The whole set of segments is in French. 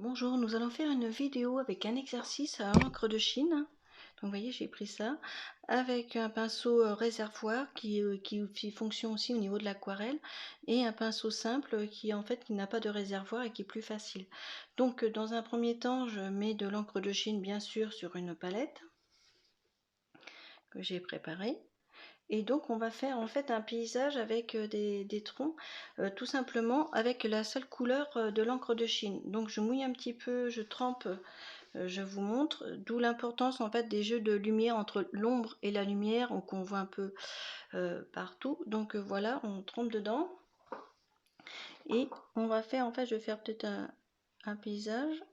Bonjour, nous allons faire une vidéo avec un exercice à l'encre de Chine. Donc vous voyez, j'ai pris ça avec un pinceau réservoir qui fait fonction aussi au niveau de l'aquarelle et un pinceau simple qui qui n'a pas de réservoir et qui est plus facile. Donc dans un premier temps, je mets de l'encre de Chine bien sûr sur une palette que j'ai préparée. Et donc on va faire en fait un paysage avec des troncs, tout simplement avec la seule couleur de l'encre de Chine. Donc je mouille un petit peu, je trempe, je vous montre, d'où l'importance en fait des jeux de lumière entre l'ombre et la lumière qu'on voit un peu partout. Donc voilà, on trempe dedans et on va faire en fait, je vais faire peut-être un paysage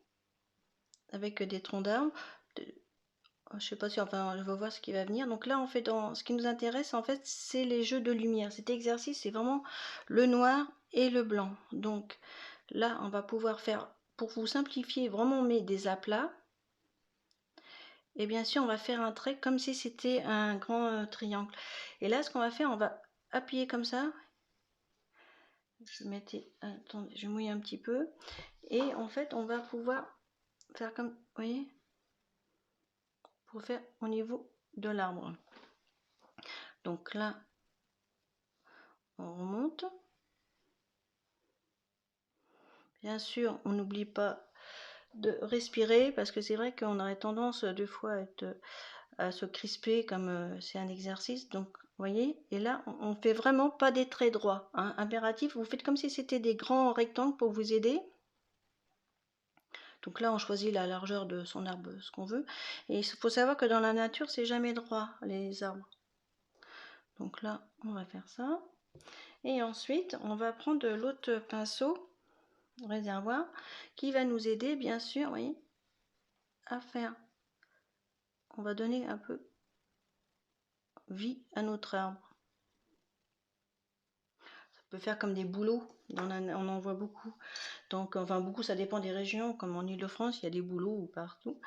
avec des troncs d'arbres. Je sais pas si, enfin, je vais voir ce qui va venir. Donc là, on fait ce qui nous intéresse, en fait, c'est les jeux de lumière. Cet exercice, c'est vraiment le noir et le blanc. Donc là, on va pouvoir faire, pour vous simplifier, vraiment on met des aplats. Et bien sûr, on va faire un trait comme si c'était un grand triangle. Et là, ce qu'on va faire, on va appuyer comme ça. Attendez, je mouille un petit peu. Et en fait, on va pouvoir faire comme, vous voyez, pour faire au niveau de l'arbre. Donc là, on remonte. Bien sûr, on n'oublie pas de respirer parce que c'est vrai qu'on aurait tendance des fois à se crisper comme c'est un exercice. Donc, vous voyez, et là, on ne fait vraiment pas des traits droits. Hein. Impératif, vous faites comme si c'était des grands rectangles pour vous aider. Donc là, on choisit la largeur de son arbre, ce qu'on veut. Et il faut savoir que dans la nature, c'est jamais droit, les arbres. Donc là, on va faire ça. Et ensuite, on va prendre l'autre pinceau réservoir qui va nous aider, bien sûr, oui, à faire. On va donner un peu vie à notre arbre. Ça peut faire comme des bouleaux, on en voit beaucoup. Donc, enfin beaucoup, ça dépend des régions, comme en Ile-de-France, il y a des bouleaux ou partout.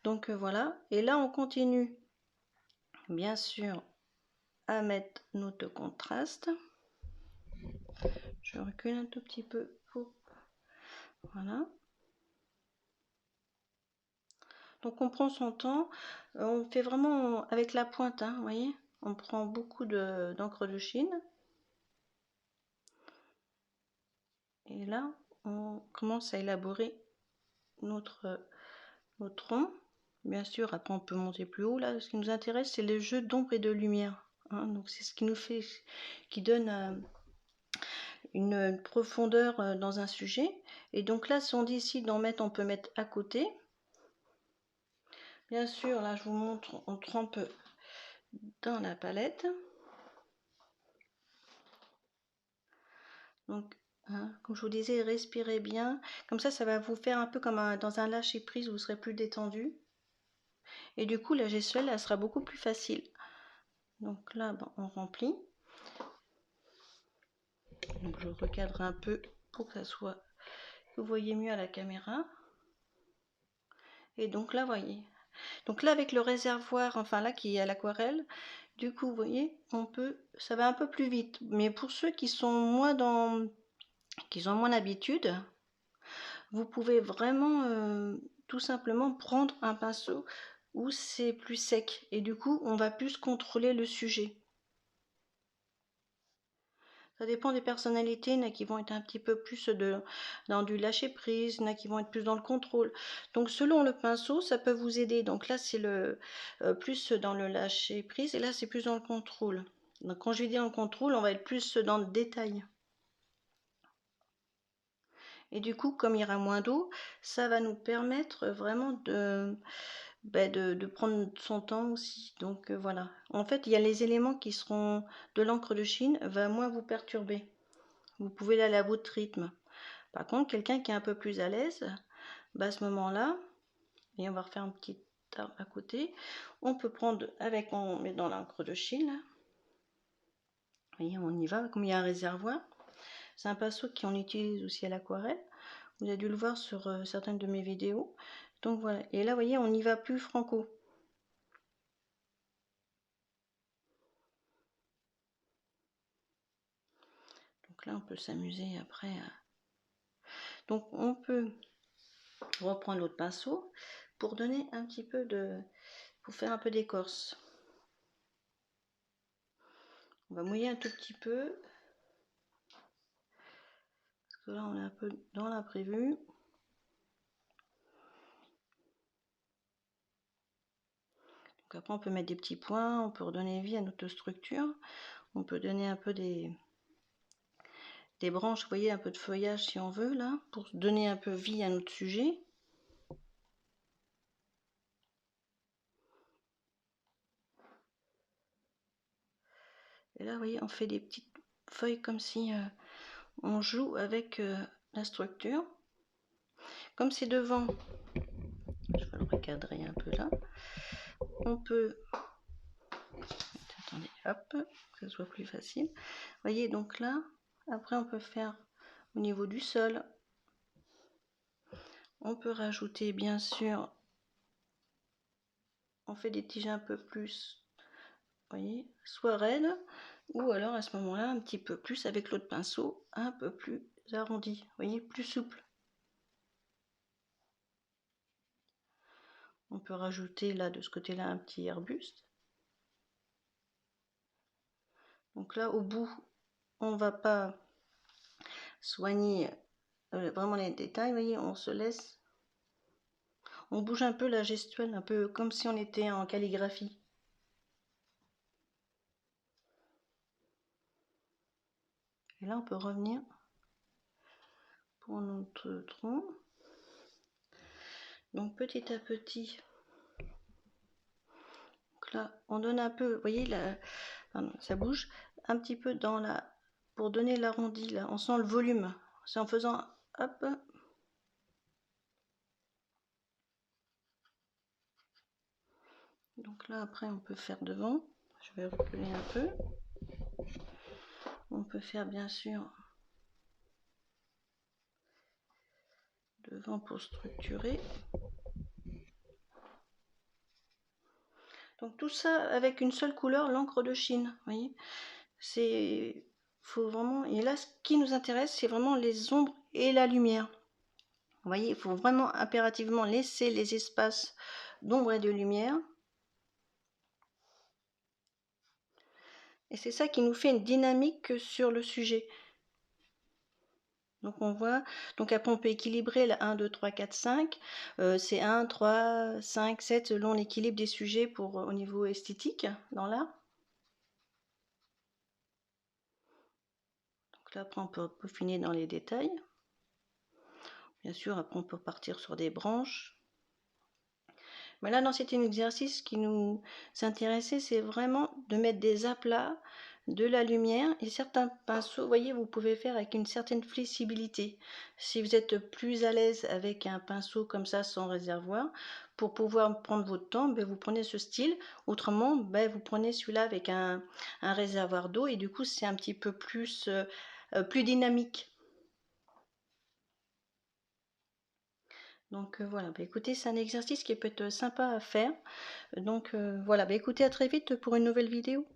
Donc voilà, et là on continue, bien sûr, à mettre notre contraste. Je recule un tout petit peu pour... Voilà. Donc on prend son temps, on fait vraiment avec la pointe, hein, vous voyez, on prend beaucoup d'encre de Chine. Et là, on commence à élaborer notre tronc. Bien sûr, après on peut monter plus haut. Là, ce qui nous intéresse, c'est le jeu d'ombre et de lumière. Hein. Donc c'est ce qui nous fait, qui donne une profondeur dans un sujet. Et donc là, si on décide d'en mettre, on peut mettre à côté. Bien sûr, là, je vous montre, on trempe dans la palette. Donc, hein, comme je vous disais, respirez bien. Comme ça va vous faire un peu comme dans un lâcher prise, vous serez plus détendu. Et du coup, la gestuelle, elle sera beaucoup plus facile. Donc là, on remplit. Donc je recadre un peu pour que ça soit, que vous voyez mieux à la caméra. Et donc là, voyez. Donc là, avec le réservoir, enfin là qui est à l'aquarelle, du coup, vous voyez, ça va un peu plus vite. Mais pour ceux qui sont qui ont moins d'habitude, vous pouvez vraiment tout simplement prendre un pinceau où c'est plus sec. Et du coup, on va plus contrôler le sujet. Ça dépend des personnalités, il y en a qui vont être un petit peu plus dans du lâcher prise, il y en a qui vont être plus dans le contrôle. Donc selon le pinceau, ça peut vous aider. Donc là, c'est plus dans le lâcher prise et là, c'est plus dans le contrôle. Donc quand je dis dans le contrôle, on va être plus dans le détail. Et du coup, comme il y aura moins d'eau, ça va nous permettre vraiment de prendre son temps aussi. Donc voilà. En fait, il y a les éléments qui seront de l'encre de Chine, va moins vous perturber. Vous pouvez aller à votre rythme. Par contre, quelqu'un qui est un peu plus à l'aise, à ce moment-là, et on va refaire un petit arbre à côté, on peut prendre on met dans l'encre de Chine. Vous voyez, on y va, comme il y a un réservoir. C'est un pinceau qu'on utilise aussi à l'aquarelle. Vous avez dû le voir sur certaines de mes vidéos. Donc voilà. Et là, vous voyez, on n'y va plus franco. Donc là, on peut s'amuser après. Donc on peut je reprends l'autre pinceau pour donner un petit peu pour faire un peu d'écorce. On va mouiller un tout petit peu. Parce que là, on est un peu dans l'imprévu. Donc après, on peut mettre des petits points, on peut redonner vie à notre structure. On peut donner un peu des branches, vous voyez, un peu de feuillage si on veut, là, pour donner un peu vie à notre sujet. Et là, vous voyez, on fait des petites feuilles comme si on joue avec la structure. Comme c'est devant, je vais le recadrer un peu là, on peut, attendez, hop, que ce soit plus facile. Vous voyez, donc là, après on peut faire au niveau du sol, on peut rajouter bien sûr, on fait des tiges un peu plus, vous voyez, soit raides, ou alors à ce moment-là, un petit peu plus avec l'autre pinceau, un peu plus arrondi, vous voyez, plus souple. On peut rajouter là, de ce côté-là, un petit arbuste. Donc là, au bout, on va pas soigner vraiment les détails, vous voyez, on se laisse, on bouge un peu la gestuelle, un peu comme si on était en calligraphie. Et là, on peut revenir pour notre tronc. Donc petit à petit, donc là, on donne un peu, vous voyez, pardon, ça bouge un petit peu dans pour donner l'arrondi, là, on sent le volume. C'est en faisant, hop. Donc là, après, on peut faire devant. Je vais reculer un peu. On peut faire bien sûr devant pour structurer. Donc tout ça avec une seule couleur, l'encre de Chine. Vous voyez, faut vraiment. Et là, ce qui nous intéresse, c'est vraiment les ombres et la lumière. Vous voyez, il faut vraiment impérativement laisser les espaces d'ombre et de lumière. Et c'est ça qui nous fait une dynamique sur le sujet. Donc on voit, donc après on peut équilibrer la 1, 2, 3, 4, 5. C'est 1, 3, 5, 7 selon l'équilibre des sujets au niveau esthétique dans l'art. Donc là après on peut peaufiner dans les détails. Bien sûr, après on peut partir sur des branches. Mais là, non, c'était un exercice qui nous intéressait, c'est vraiment de mettre des aplats, de la lumière et certains pinceaux, vous voyez, vous pouvez faire avec une certaine flexibilité. Si vous êtes plus à l'aise avec un pinceau comme ça sans réservoir, pour pouvoir prendre votre temps, ben, vous prenez ce style. Autrement, ben, vous prenez celui-là avec un réservoir d'eau et du coup, c'est un petit peu plus dynamique. Donc voilà, bah, écoutez, c'est un exercice qui peut être sympa à faire. Donc voilà, bah, écoutez, à très vite pour une nouvelle vidéo.